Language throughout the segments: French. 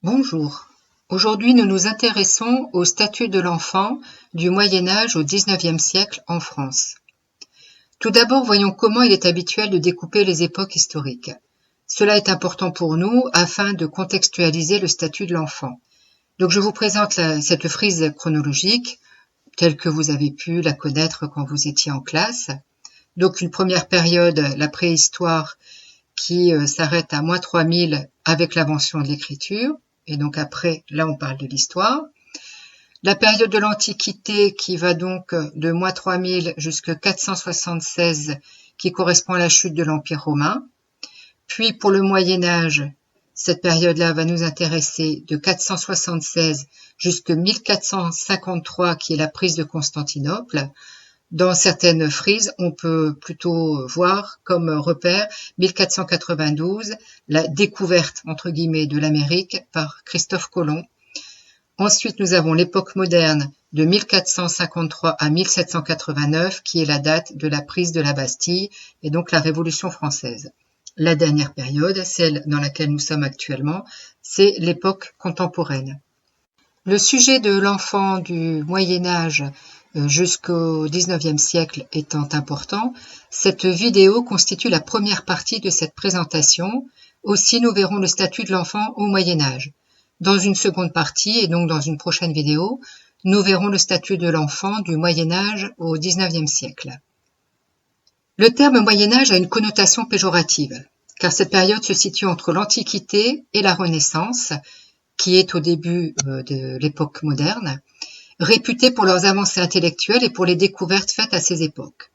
Bonjour. Aujourd'hui, nous nous intéressons au statut de l'enfant du Moyen Âge au XIXe siècle en France. Tout d'abord, voyons comment il est habituel de découper les époques historiques. Cela est important pour nous afin de contextualiser le statut de l'enfant. Donc, je vous présente cette frise chronologique telle que vous avez pu la connaître quand vous étiez en classe. Donc, une première période, la préhistoire, qui s'arrête à moins 3000 avec l'invention de l'écriture. Et donc après, là on parle de l'histoire. La période de l'Antiquité qui va donc de moins 3000 jusqu'à 476 qui correspond à la chute de l'Empire romain. Puis pour le Moyen Âge, cette période-là va nous intéresser de 476 jusqu'à 1453 qui est la prise de Constantinople. Dans certaines frises, on peut plutôt voir comme repère 1492, la découverte, entre guillemets, de l'Amérique par Christophe Colomb. Ensuite, nous avons l'époque moderne de 1453 à 1789, qui est la date de la prise de la Bastille et donc la Révolution française. La dernière période, celle dans laquelle nous sommes actuellement, c'est l'époque contemporaine. Le sujet de l'enfant du Moyen Âge jusqu'au XIXe siècle étant important, cette vidéo constitue la première partie de cette présentation. Aussi, nous verrons le statut de l'enfant au Moyen Âge. Dans une seconde partie, et donc dans une prochaine vidéo, nous verrons le statut de l'enfant du Moyen Âge au XIXe siècle. Le terme Moyen Âge a une connotation péjorative, car cette période se situe entre l'Antiquité et la Renaissance, qui est au début de l'époque moderne, réputés pour leurs avancées intellectuelles et pour les découvertes faites à ces époques.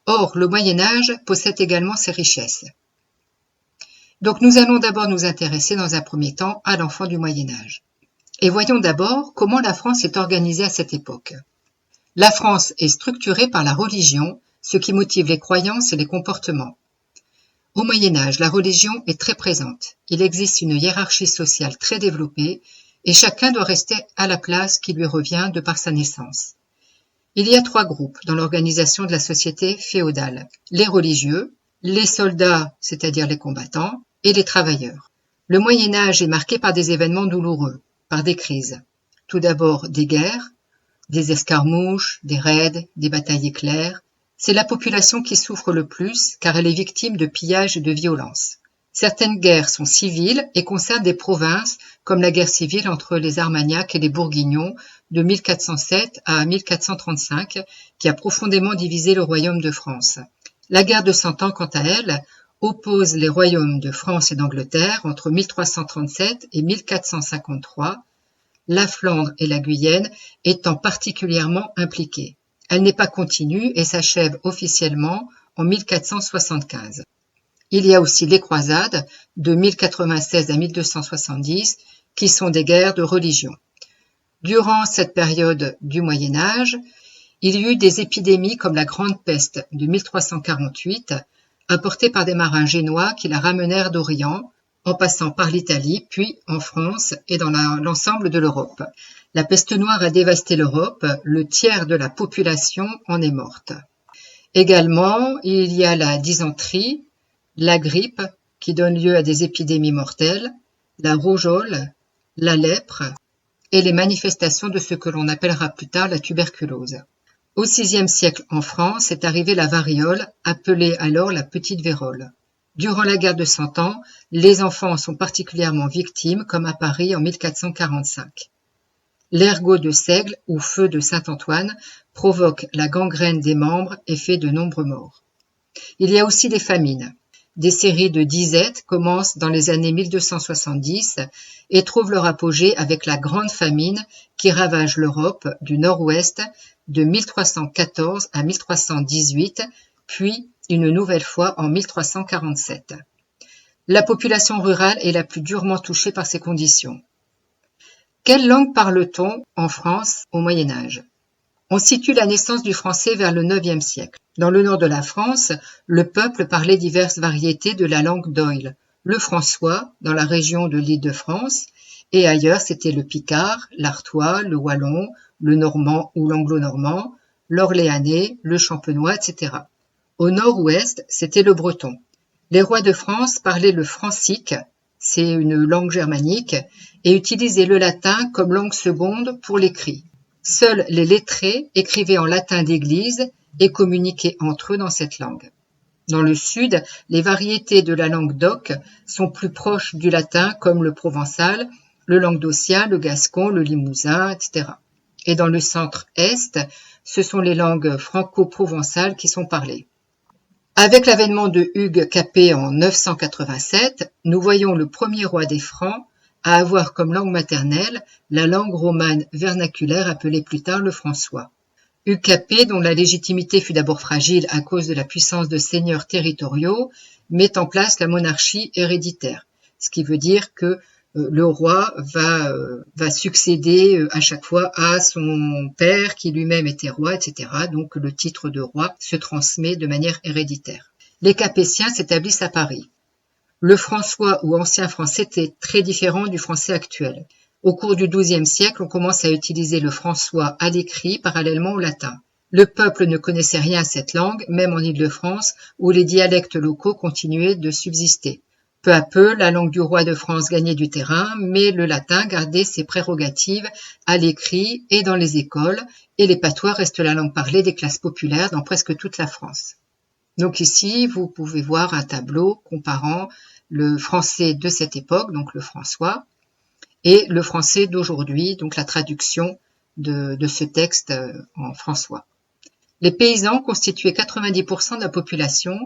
Or, le Moyen Âge possède également ses richesses. Donc nous allons d'abord nous intéresser dans un premier temps à l'enfant du Moyen Âge. Et voyons d'abord comment la France est organisée à cette époque. La France est structurée par la religion, ce qui motive les croyances et les comportements. Au Moyen Âge, la religion est très présente. Il existe une hiérarchie sociale très développée et chacun doit rester à la place qui lui revient de par sa naissance. Il y a trois groupes dans l'organisation de la société féodale. Les religieux, les soldats, c'est-à-dire les combattants, et les travailleurs. Le Moyen Âge est marqué par des événements douloureux, par des crises. Tout d'abord des guerres, des escarmouches, des raids, des batailles éclairs. C'est la population qui souffre le plus car elle est victime de pillages et de violences. Certaines guerres sont civiles et concernent des provinces comme la guerre civile entre les Armagnacs et les Bourguignons de 1407 à 1435 qui a profondément divisé le royaume de France. La guerre de Cent Ans, quant à elle, oppose les royaumes de France et d'Angleterre entre 1337 et 1453, la Flandre et la Guyenne étant particulièrement impliquées. Elle n'est pas continue et s'achève officiellement en 1475. Il y a aussi les croisades de 1096 à 1270 qui sont des guerres de religion. Durant cette période du Moyen Âge, il y eut des épidémies comme la Grande Peste de 1348 apportée par des marins génois qui la ramenèrent d'Orient en passant par l'Italie, puis en France et dans l'ensemble de l'Europe. La peste noire a dévasté l'Europe, le tiers de la population en est morte. Également, il y a la dysenterie, la grippe qui donne lieu à des épidémies mortelles, la rougeole, la lèpre et les manifestations de ce que l'on appellera plus tard la tuberculose. Au VIe siècle en France est arrivée la variole, appelée alors la petite vérole. Durant la guerre de Cent Ans, les enfants en sont particulièrement victimes comme à Paris en 1445. L'ergot de Seigle ou feu de Saint-Antoine provoque la gangrène des membres et fait de nombreux morts. Il y a aussi des famines. Des séries de disettes commencent dans les années 1270 et trouvent leur apogée avec la Grande Famine qui ravage l'Europe du Nord-Ouest de 1314 à 1318, puis une nouvelle fois en 1347. La population rurale est la plus durement touchée par ces conditions. Quelle langue parle-t-on en France au Moyen Âge ? On situe la naissance du français vers le IXe siècle. Dans le nord de la France, le peuple parlait diverses variétés de la langue d'Oïl. Le françois, dans la région de l'Île-de-France, et ailleurs c'était le picard, l'artois, le wallon, le normand ou l'anglo-normand, l'orléanais, le champenois, etc. Au nord-ouest, c'était le breton. Les rois de France parlaient le francique, c'est une langue germanique, et utilisaient le latin comme langue seconde pour l'écrit. Seuls les lettrés écrivaient en latin d'église et communiquaient entre eux dans cette langue. Dans le sud, les variétés de la langue d'oc sont plus proches du latin comme le provençal, le languedocien, le gascon, le limousin, etc. Et dans le centre-est, ce sont les langues franco-provençales qui sont parlées. Avec l'avènement de Hugues Capet en 987, nous voyons le premier roi des Francs à avoir comme langue maternelle la langue romane vernaculaire appelée plus tard le françois. Hugues Capet, dont la légitimité fut d'abord fragile à cause de la puissance de seigneurs territoriaux, met en place la monarchie héréditaire, ce qui veut dire que le roi va succéder à chaque fois à son père qui lui-même était roi, etc. Donc le titre de roi se transmet de manière héréditaire. Les Capétiens s'établissent à Paris. Le françois ou ancien français était très différent du français actuel. Au cours du XIIe siècle, on commence à utiliser le françois à l'écrit parallèlement au latin. Le peuple ne connaissait rien à cette langue, même en Île-de-France, où les dialectes locaux continuaient de subsister. Peu à peu, la langue du roi de France gagnait du terrain, mais le latin gardait ses prérogatives à l'écrit et dans les écoles, et les patois restent la langue parlée des classes populaires dans presque toute la France. Donc ici, vous pouvez voir un tableau comparant le français de cette époque, donc le françois, et le français d'aujourd'hui, donc la traduction de ce texte en françois. Les paysans constituaient 90% de la population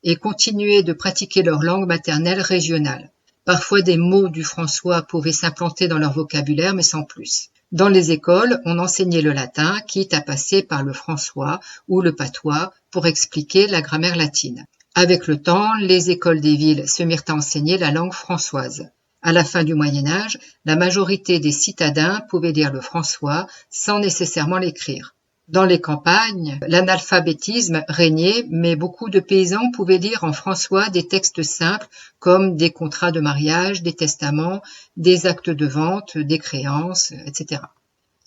et continuaient de pratiquer leur langue maternelle régionale. Parfois, des mots du françois pouvaient s'implanter dans leur vocabulaire, mais sans plus. Dans les écoles, on enseignait le latin, quitte à passer par le françois ou le patois pour expliquer la grammaire latine. Avec le temps, les écoles des villes se mirent à enseigner la langue françoise. À la fin du Moyen Âge, la majorité des citadins pouvaient lire le françois sans nécessairement l'écrire. Dans les campagnes, l'analphabétisme régnait, mais beaucoup de paysans pouvaient lire en françois des textes simples comme des contrats de mariage, des testaments, des actes de vente, des créances, etc.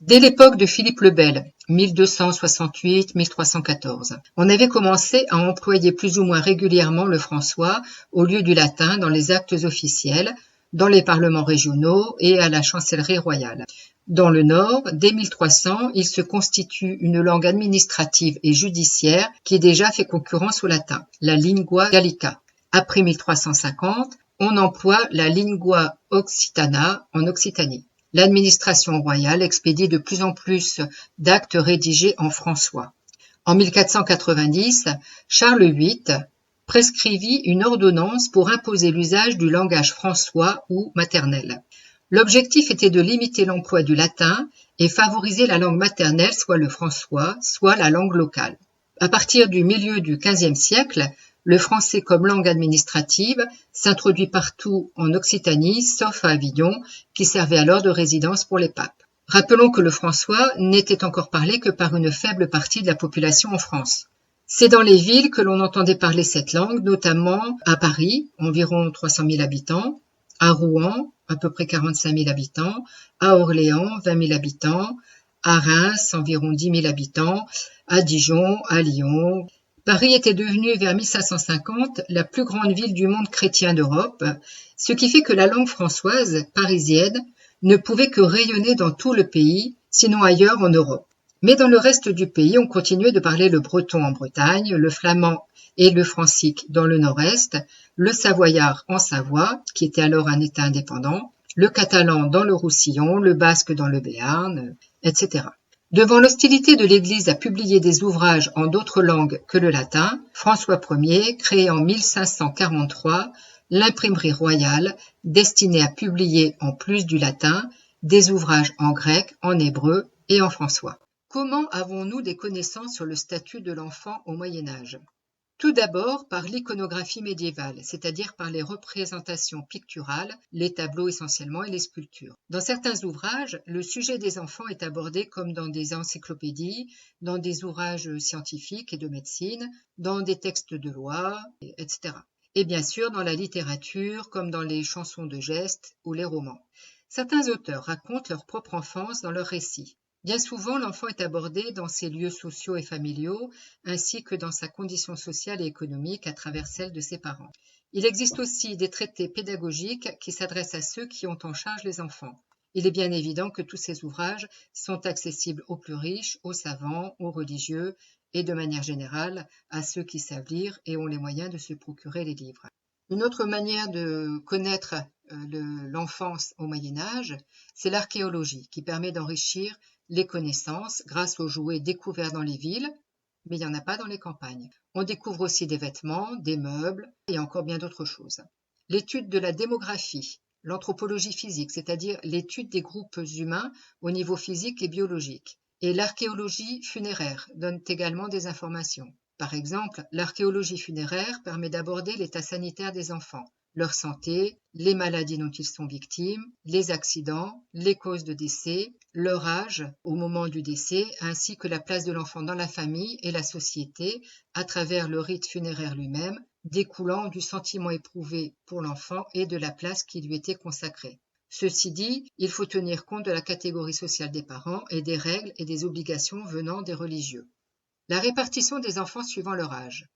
Dès l'époque de Philippe le Bel, 1268-1314, on avait commencé à employer plus ou moins régulièrement le françois au lieu du latin dans les actes officiels, dans les parlements régionaux et à la chancellerie royale. Dans le Nord, dès 1300, il se constitue une langue administrative et judiciaire qui déjà fait concurrence au latin, la lingua gallica. Après 1350, on emploie la lingua occitana en Occitanie. L'administration royale expédie de plus en plus d'actes rédigés en françois. En 1490, Charles VIII prescrivit une ordonnance pour imposer l'usage du langage françois ou maternel. L'objectif était de limiter l'emploi du latin et favoriser la langue maternelle, soit le françois, soit la langue locale. À partir du milieu du XVe siècle, le français comme langue administrative s'introduit partout en Occitanie, sauf à Avignon, qui servait alors de résidence pour les papes. Rappelons que le françois n'était encore parlé que par une faible partie de la population en France. C'est dans les villes que l'on entendait parler cette langue, notamment à Paris, environ 300 000 habitants, à Rouen, à peu près 45 000 habitants, à Orléans, 20 000 habitants, à Reims, environ 10 000 habitants, à Dijon, à Lyon. Paris était devenue vers 1550 la plus grande ville du monde chrétien d'Europe, ce qui fait que la langue françoise parisienne ne pouvait que rayonner dans tout le pays, sinon ailleurs en Europe. Mais dans le reste du pays, on continuait de parler le breton en Bretagne, le flamand et le francique dans le nord-est, le savoyard en Savoie, qui était alors un État indépendant, le catalan dans le Roussillon, le basque dans le Béarn, etc. Devant l'hostilité de l'Église à publier des ouvrages en d'autres langues que le latin, François Ier crée en 1543 l'imprimerie royale destinée à publier, en plus du latin, des ouvrages en grec, en hébreu et en françois. Comment avons-nous des connaissances sur le statut de l'enfant au Moyen Âge ? Tout d'abord par l'iconographie médiévale, c'est-à-dire par les représentations picturales, les tableaux essentiellement et les sculptures. Dans certains ouvrages, le sujet des enfants est abordé comme dans des encyclopédies, dans des ouvrages scientifiques et de médecine, dans des textes de loi, etc. Et bien sûr dans la littérature, comme dans les chansons de gestes ou les romans. Certains auteurs racontent leur propre enfance dans leurs récits. Bien souvent, l'enfant est abordé dans ses lieux sociaux et familiaux, ainsi que dans sa condition sociale et économique à travers celle de ses parents. Il existe aussi des traités pédagogiques qui s'adressent à ceux qui ont en charge les enfants. Il est bien évident que tous ces ouvrages sont accessibles aux plus riches, aux savants, aux religieux et de manière générale à ceux qui savent lire et ont les moyens de se procurer les livres. Une autre manière de connaître l'enfance au Moyen-Âge, c'est l'archéologie qui permet d'enrichir les connaissances grâce aux jouets découverts dans les villes, mais il n'y en a pas dans les campagnes. On découvre aussi des vêtements, des meubles et encore bien d'autres choses. L'étude de la démographie, l'anthropologie physique, c'est-à-dire l'étude des groupes humains au niveau physique et biologique, et l'archéologie funéraire donne également des informations. Par exemple, l'archéologie funéraire permet d'aborder l'état sanitaire des enfants, leur santé, les maladies dont ils sont victimes, les accidents, les causes de décès, leur âge au moment du décès, ainsi que la place de l'enfant dans la famille et la société à travers le rite funéraire lui-même, découlant du sentiment éprouvé pour l'enfant et de la place qui lui était consacrée. Ceci dit, il faut tenir compte de la catégorie sociale des parents et des règles et des obligations venant des religieux. La répartition des enfants suivant leur âge.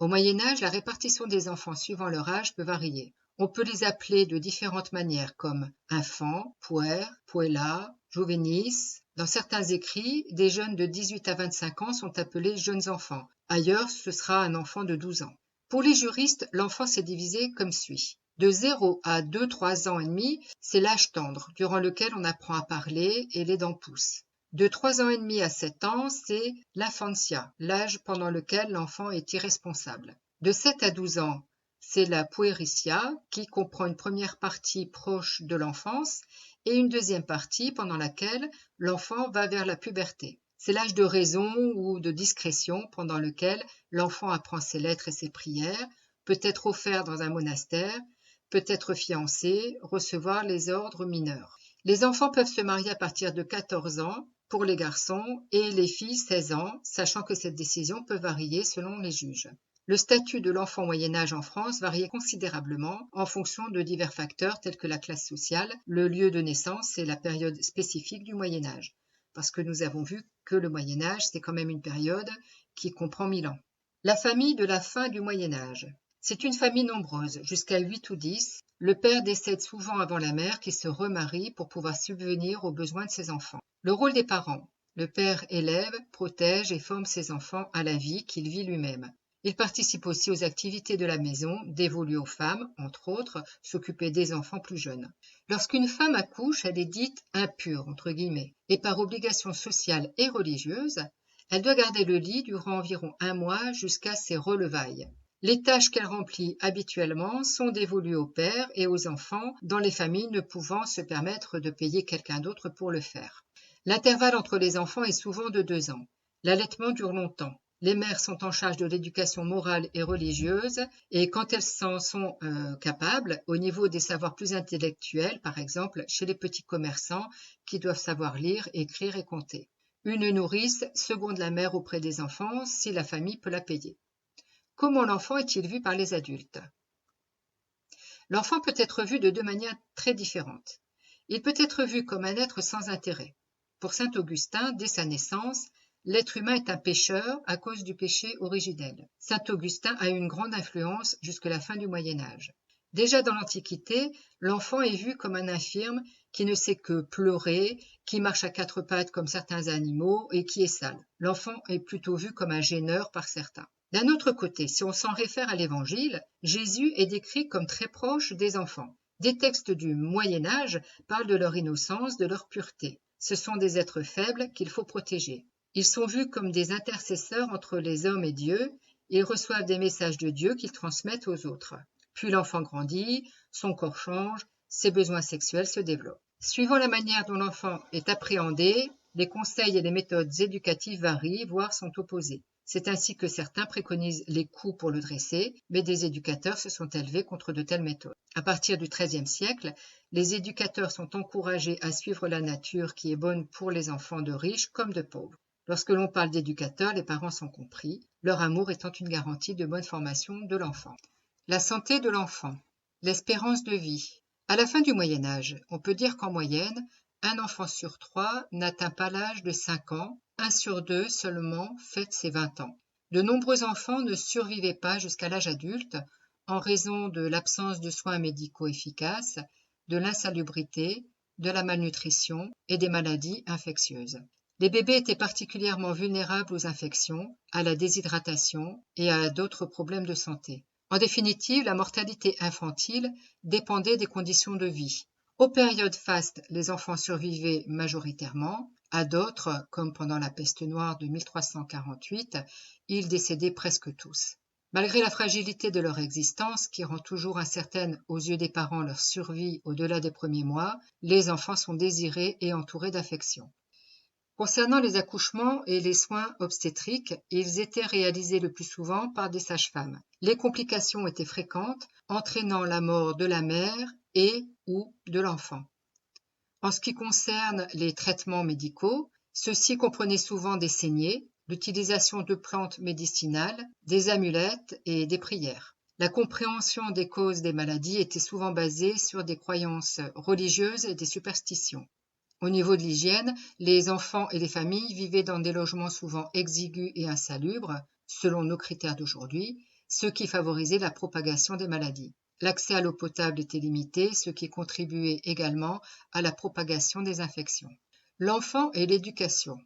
Au Moyen Âge, la répartition des enfants suivant leur âge peut varier. On peut les appeler de différentes manières comme enfants, puer, puella, juvenis. Dans certains écrits, des jeunes de 18 à 25 ans sont appelés jeunes enfants. Ailleurs, ce sera un enfant de 12 ans. Pour les juristes, l'enfance est divisée comme suit. De 0 à 2-3 ans et demi, c'est l'âge tendre, durant lequel on apprend à parler et les dents poussent. De 3 ans et demi à 7 ans, c'est l'infantia, l'âge pendant lequel l'enfant est irresponsable. De 7 à 12 ans, c'est la puericia, qui comprend une première partie proche de l'enfance et une deuxième partie pendant laquelle l'enfant va vers la puberté. C'est l'âge de raison ou de discrétion pendant lequel l'enfant apprend ses lettres et ses prières, peut être offert dans un monastère, peut être fiancé, recevoir les ordres mineurs. Les enfants peuvent se marier à partir de 14 ans pour les garçons et les filles 16 ans, sachant que cette décision peut varier selon les juges. Le statut de l'enfant au Moyen-Âge en France variait considérablement en fonction de divers facteurs tels que la classe sociale, le lieu de naissance et la période spécifique du Moyen-Âge. Parce que nous avons vu que le Moyen-Âge, c'est quand même une période qui comprend 1000 ans. La famille de la fin du Moyen-Âge. C'est une famille nombreuse, jusqu'à 8 ou 10. Le père décède souvent avant la mère qui se remarie pour pouvoir subvenir aux besoins de ses enfants. Le rôle des parents. Le père élève, protège et forme ses enfants à la vie qu'il vit lui-même. Il participe aussi aux activités de la maison, dévolues aux femmes, entre autres, s'occuper des enfants plus jeunes. Lorsqu'une femme accouche, elle est dite impure, entre guillemets, et par obligation sociale et religieuse, elle doit garder le lit durant environ 1 mois jusqu'à ses relevailles. Les tâches qu'elle remplit habituellement sont dévolues au père et aux enfants, dans les familles ne pouvant se permettre de payer quelqu'un d'autre pour le faire. L'intervalle entre les enfants est souvent de 2 ans. L'allaitement dure longtemps. Les mères sont en charge de l'éducation morale et religieuse et quand elles s'en sont capables, au niveau des savoirs plus intellectuels, par exemple chez les petits commerçants qui doivent savoir lire, écrire et compter. Une nourrice seconde la mère auprès des enfants si la famille peut la payer. Comment l'enfant est-il vu par les adultes? L'enfant peut être vu de 2 manières très différentes. Il peut être vu comme un être sans intérêt. Pour saint Augustin, dès sa naissance, l'être humain est un pécheur à cause du péché originel. Saint Augustin a eu une grande influence jusqu'à la fin du Moyen Âge. Déjà dans l'Antiquité, l'enfant est vu comme un infirme qui ne sait que pleurer, qui marche à 4 pattes comme certains animaux et qui est sale. L'enfant est plutôt vu comme un gêneur par certains. D'un autre côté, si on s'en réfère à l'Évangile, Jésus est décrit comme très proche des enfants. Des textes du Moyen Âge parlent de leur innocence, de leur pureté. Ce sont des êtres faibles qu'il faut protéger. Ils sont vus comme des intercesseurs entre les hommes et Dieu. Ils reçoivent des messages de Dieu qu'ils transmettent aux autres. Puis l'enfant grandit, son corps change, ses besoins sexuels se développent. Suivant la manière dont l'enfant est appréhendé, les conseils et les méthodes éducatives varient, voire sont opposés. C'est ainsi que certains préconisent les coups pour le dresser, mais des éducateurs se sont élevés contre de telles méthodes. À partir du XIIIe siècle, les éducateurs sont encouragés à suivre la nature qui est bonne pour les enfants de riches comme de pauvres. Lorsque l'on parle d'éducateurs, les parents sont compris, leur amour étant une garantie de bonne formation de l'enfant. La santé de l'enfant. L'espérance de vie. À la fin du Moyen Âge, on peut dire qu'en moyenne, un enfant sur 3 n'atteint pas l'âge de 5 ans, 1 sur 2 seulement fête ses 20 ans. De nombreux enfants ne survivaient pas jusqu'à l'âge adulte, en raison de l'absence de soins médicaux efficaces, de l'insalubrité, de la malnutrition et des maladies infectieuses. Les bébés étaient particulièrement vulnérables aux infections, à la déshydratation et à d'autres problèmes de santé. En définitive, la mortalité infantile dépendait des conditions de vie. Aux périodes fastes, les enfants survivaient majoritairement. À d'autres, comme pendant la peste noire de 1348, ils décédaient presque tous. Malgré la fragilité de leur existence, qui rend toujours incertaine aux yeux des parents leur survie au-delà des premiers mois, les enfants sont désirés et entourés d'affection. Concernant les accouchements et les soins obstétriques, ils étaient réalisés le plus souvent par des sages-femmes. Les complications étaient fréquentes, entraînant la mort de la mère et ou de l'enfant. En ce qui concerne les traitements médicaux, ceux-ci comprenaient souvent des saignées, l'utilisation de plantes médicinales, des amulettes et des prières. La compréhension des causes des maladies était souvent basée sur des croyances religieuses et des superstitions. Au niveau de l'hygiène, les enfants et les familles vivaient dans des logements souvent exigus et insalubres, selon nos critères d'aujourd'hui, ce qui favorisait la propagation des maladies. L'accès à l'eau potable était limité, ce qui contribuait également à la propagation des infections. L'enfant et l'éducation.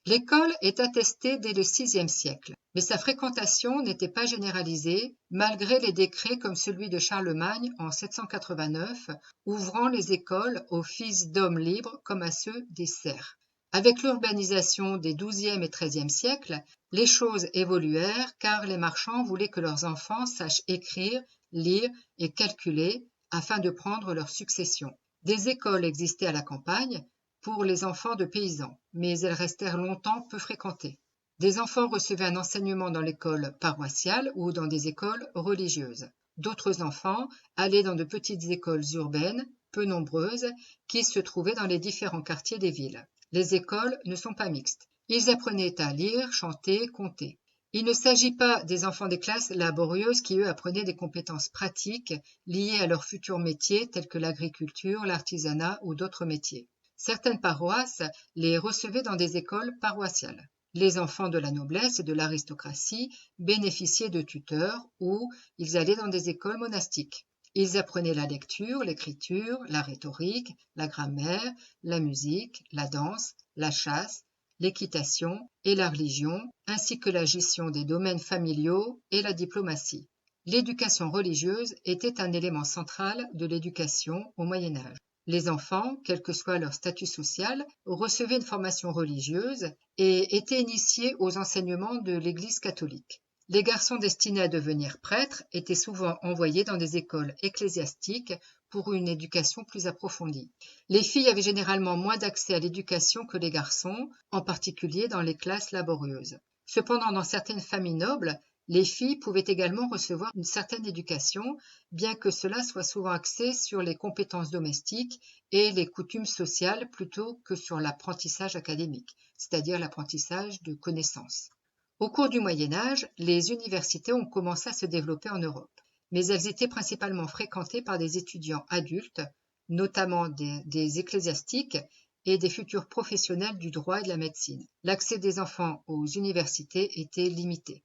L'école est attestée dès le VIe siècle, mais sa fréquentation n'était pas généralisée, malgré les décrets comme celui de Charlemagne en 789, ouvrant les écoles aux fils d'hommes libres comme à ceux des serfs. Avec l'urbanisation des XIIe et XIIIe siècles, les choses évoluèrent car les marchands voulaient que leurs enfants sachent écrire, lire et calculer afin de prendre leur succession. Des écoles existaient à la campagne, pour les enfants de paysans, mais elles restèrent longtemps peu fréquentées. Des enfants recevaient un enseignement dans l'école paroissiale ou dans des écoles religieuses. D'autres enfants allaient dans de petites écoles urbaines, peu nombreuses, qui se trouvaient dans les différents quartiers des villes. Les écoles ne sont pas mixtes. Ils apprenaient à lire, chanter, compter. Il ne s'agit pas des enfants des classes laborieuses qui, eux, apprenaient des compétences pratiques liées à leur futur métier tels que l'agriculture, l'artisanat ou d'autres métiers. Certaines paroisses les recevaient dans des écoles paroissiales. Les enfants de la noblesse et de l'aristocratie bénéficiaient de tuteurs ou ils allaient dans des écoles monastiques. Ils apprenaient la lecture, l'écriture, la rhétorique, la grammaire, la musique, la danse, la chasse, l'équitation et la religion, ainsi que la gestion des domaines familiaux et la diplomatie. L'éducation religieuse était un élément central de l'éducation au Moyen Âge. Les enfants, quel que soit leur statut social, recevaient une formation religieuse et étaient initiés aux enseignements de l'Église catholique. Les garçons destinés à devenir prêtres étaient souvent envoyés dans des écoles ecclésiastiques pour une éducation plus approfondie. Les filles avaient généralement moins d'accès à l'éducation que les garçons, en particulier dans les classes laborieuses. Cependant, dans certaines familles nobles, les filles pouvaient également recevoir une certaine éducation, bien que cela soit souvent axé sur les compétences domestiques et les coutumes sociales plutôt que sur l'apprentissage académique, c'est-à-dire l'apprentissage de connaissances. Au cours du Moyen Âge, les universités ont commencé à se développer en Europe, mais elles étaient principalement fréquentées par des étudiants adultes, notamment des ecclésiastiques et des futurs professionnels du droit et de la médecine. L'accès des enfants aux universités était limité.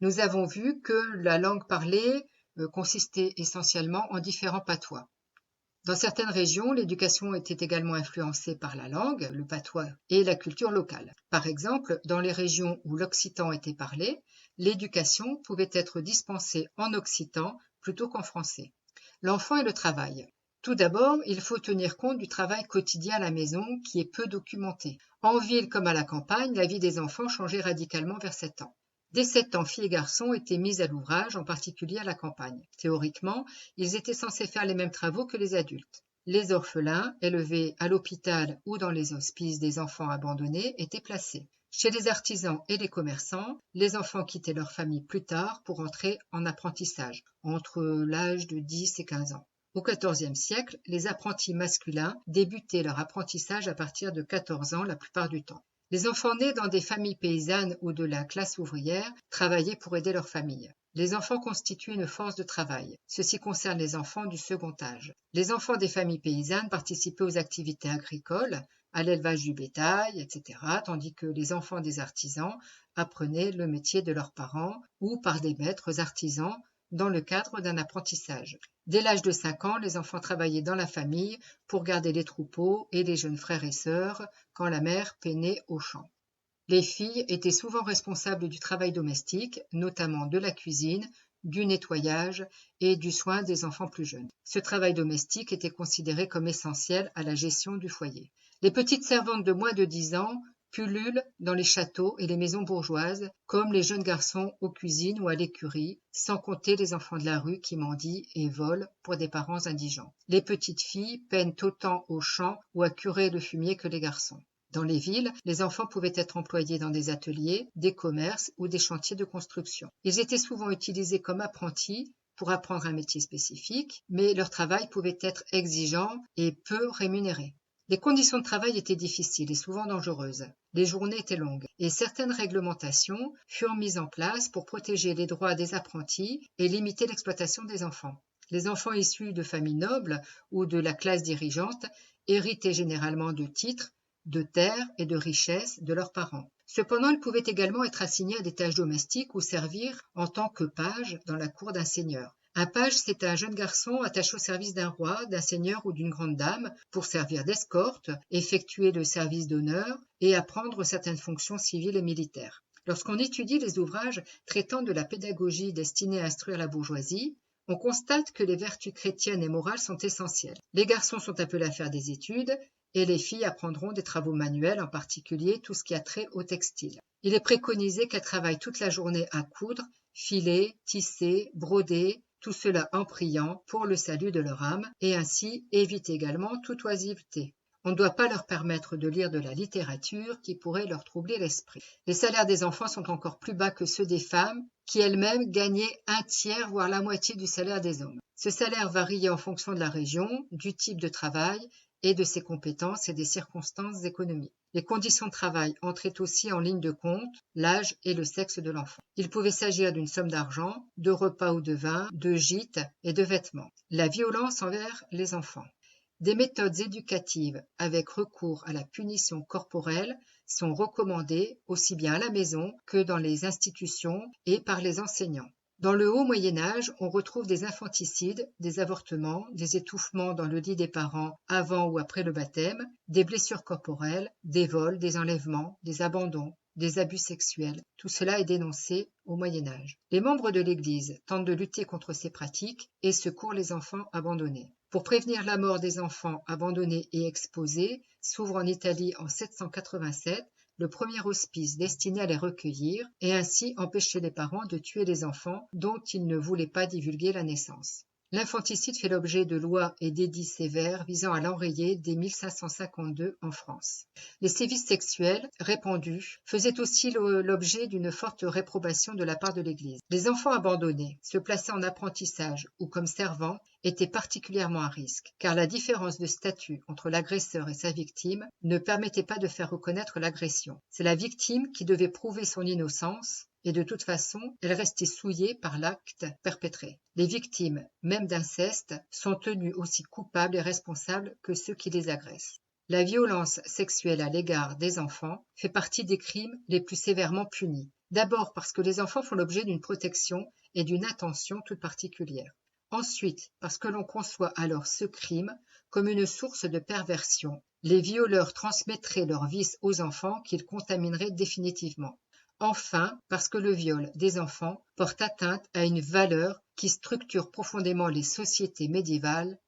Nous avons vu que la langue parlée consistait essentiellement en différents patois. Dans certaines régions, l'éducation était également influencée par la langue, le patois et la culture locale. Par exemple, dans les régions où l'occitan était parlé, l'éducation pouvait être dispensée en occitan plutôt qu'en français. L'enfant et le travail. Tout d'abord, il faut tenir compte du travail quotidien à la maison qui est peu documenté. En ville comme à la campagne, la vie des enfants changeait radicalement vers 7 ans. Dès 7 ans, filles et garçons étaient mis à l'ouvrage, en particulier à la campagne. Théoriquement, ils étaient censés faire les mêmes travaux que les adultes. Les orphelins, élevés à l'hôpital ou dans les hospices des enfants abandonnés, étaient placés. Chez les artisans et les commerçants, les enfants quittaient leur famille plus tard pour entrer en apprentissage, entre l'âge de 10 et 15 ans. Au XIVe siècle, les apprentis masculins débutaient leur apprentissage à partir de 14 ans la plupart du temps. Les enfants nés dans des familles paysannes ou de la classe ouvrière travaillaient pour aider leur famille. Les enfants constituaient une force de travail. Ceci concerne les enfants du second âge. Les enfants des familles paysannes participaient aux activités agricoles, à l'élevage du bétail, etc., tandis que les enfants des artisans apprenaient le métier de leurs parents ou par des maîtres artisans dans le cadre d'un apprentissage. Dès l'âge de 5 ans, les enfants travaillaient dans la famille pour garder les troupeaux et les jeunes frères et sœurs quand la mère peinait au champ. Les filles étaient souvent responsables du travail domestique, notamment de la cuisine, du nettoyage et du soin des enfants plus jeunes. Ce travail domestique était considéré comme essentiel à la gestion du foyer. Les petites servantes de moins de 10 ans pullulent dans les châteaux et les maisons bourgeoises, comme les jeunes garçons aux cuisines ou à l'écurie, sans compter les enfants de la rue qui mendient et volent pour des parents indigents. Les petites filles peinent autant aux champs ou à curer le fumier que les garçons. Dans les villes, les enfants pouvaient être employés dans des ateliers, des commerces ou des chantiers de construction. Ils étaient souvent utilisés comme apprentis pour apprendre un métier spécifique, mais leur travail pouvait être exigeant et peu rémunéré. Les conditions de travail étaient difficiles et souvent dangereuses. Les journées étaient longues et certaines réglementations furent mises en place pour protéger les droits des apprentis et limiter l'exploitation des enfants. Les enfants issus de familles nobles ou de la classe dirigeante héritaient généralement de titres, de terres et de richesses de leurs parents. Cependant, ils pouvaient également être assignés à des tâches domestiques ou servir en tant que pages dans la cour d'un seigneur. Un page, c'est un jeune garçon attaché au service d'un roi, d'un seigneur ou d'une grande dame pour servir d'escorte, effectuer le service d'honneur et apprendre certaines fonctions civiles et militaires. Lorsqu'on étudie les ouvrages traitant de la pédagogie destinée à instruire la bourgeoisie, on constate que les vertus chrétiennes et morales sont essentielles. Les garçons sont appelés à faire des études et les filles apprendront des travaux manuels, en particulier tout ce qui a trait au textile. Il est préconisé qu'elles travaillent toute la journée à coudre, filer, tisser, broder, tout cela en priant pour le salut de leur âme et ainsi évite également toute oisiveté. On ne doit pas leur permettre de lire de la littérature qui pourrait leur troubler l'esprit. Les salaires des enfants sont encore plus bas que ceux des femmes qui elles-mêmes gagnaient un tiers voire la moitié du salaire des hommes. Ce salaire variait en fonction de la région, du type de travail et de ses compétences et des circonstances économiques. Les conditions de travail entraient aussi en ligne de compte l'âge et le sexe de l'enfant. Il pouvait s'agir d'une somme d'argent, de repas ou de vin, de gîtes et de vêtements. La violence envers les enfants. Des méthodes éducatives avec recours à la punition corporelle sont recommandées aussi bien à la maison que dans les institutions et par les enseignants. Dans le haut Moyen-Âge, on retrouve des infanticides, des avortements, des étouffements dans le lit des parents avant ou après le baptême, des blessures corporelles, des vols, des enlèvements, des abandons, des abus sexuels. Tout cela est dénoncé au Moyen-Âge. Les membres de l'Église tentent de lutter contre ces pratiques et secourent les enfants abandonnés. Pour prévenir la mort des enfants abandonnés et exposés, s'ouvre en Italie en 787 le premier hospice destiné à les recueillir et ainsi empêcher les parents de tuer les enfants dont ils ne voulaient pas divulguer la naissance. L'infanticide fait l'objet de lois et d'édits sévères visant à l'enrayer dès 1552 en France. Les sévices sexuels répandus faisaient aussi l'objet d'une forte réprobation de la part de l'Église. Les enfants abandonnés, se plaçaient en apprentissage ou comme servants, étaient particulièrement à risque, car la différence de statut entre l'agresseur et sa victime ne permettait pas de faire reconnaître l'agression. C'est la victime qui devait prouver son innocence, et de toute façon, elle restait souillée par l'acte perpétré. Les victimes, même d'inceste, sont tenues aussi coupables et responsables que ceux qui les agressent. La violence sexuelle à l'égard des enfants fait partie des crimes les plus sévèrement punis. D'abord parce que les enfants font l'objet d'une protection et d'une attention toute particulière. Ensuite, parce que l'on conçoit alors ce crime comme une source de perversion. Les violeurs transmettraient leurs vices aux enfants qu'ils contamineraient définitivement. Enfin, parce que le viol des enfants porte atteinte à une valeur qui structure profondément les sociétés médiévales,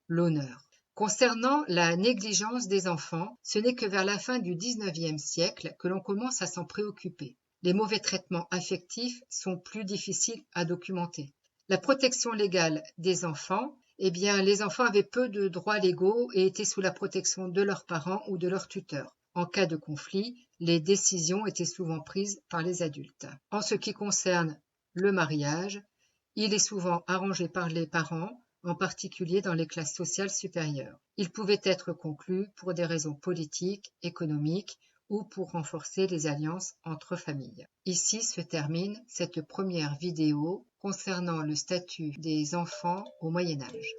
l'honneur. Concernant la négligence des enfants, ce n'est que vers la fin du XIXe siècle que l'on commence à s'en préoccuper. Les mauvais traitements affectifs sont plus difficiles à documenter. La protection légale des enfants, les enfants avaient peu de droits légaux et étaient sous la protection de leurs parents ou de leurs tuteurs. En cas de conflit, les décisions étaient souvent prises par les adultes. En ce qui concerne le mariage, il est souvent arrangé par les parents, en particulier dans les classes sociales supérieures. Il pouvait être conclu pour des raisons politiques, économiques ou pour renforcer les alliances entre familles. Ici se termine cette première vidéo concernant le statut des enfants au Moyen Âge.